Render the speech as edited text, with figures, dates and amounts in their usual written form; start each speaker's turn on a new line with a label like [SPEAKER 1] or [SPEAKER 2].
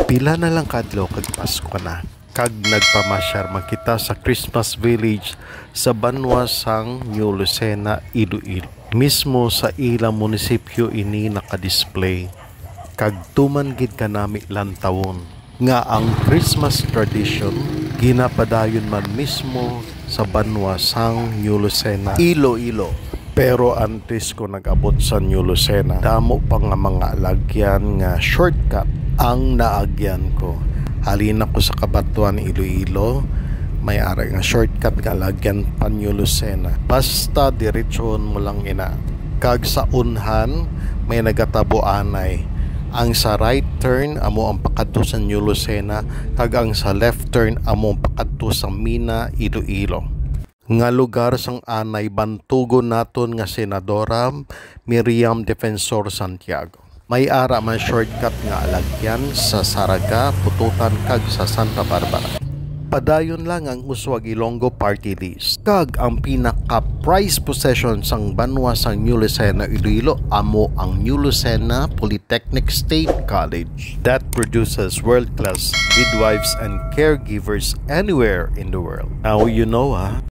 [SPEAKER 1] Pila na lang kadlaw kag Pasko na. Kag nagpamasyar man kita sa Christmas Village sa banwa sang New Lucena, Iloilo. Mismo sa ilang munisipyo ini nakadisplay. Kag tuman gid kanami lantawon nga ang Christmas tradition ginapadayon man mismo sa banwa sang New Lucena, Iloilo. Pero antes ko nag-abot sa New Lucena, damo pa nga mga lagyan nga shortcut ang naagyan ko. Halina ko sa Kabatuan, Iloilo, may ara nga shortcut nga lagyan pa New Lucena. Basta diretsyon mo lang ina. Kag sa unhan may nagatabo anay. Ang sa right turn amo ang pakadto sa New Lucena, kag ang sa left turn amo ang pakadto sa Mina, Iloilo. Nga lugar sang anay bantugon naton nga Senadora Miriam Defensor Santiago. May ara man shortcut nga alagyan sa Saraga, Pututan kag sa Santa Barbara. Padayon lang ang Uswag Ilonggo Party List. Kag ang pinaka-prize possession sang banwa sang New Lucena, Iloilo amo ang New Lucena Polytechnic State College that produces world-class midwives and caregivers anywhere in the world. Now you know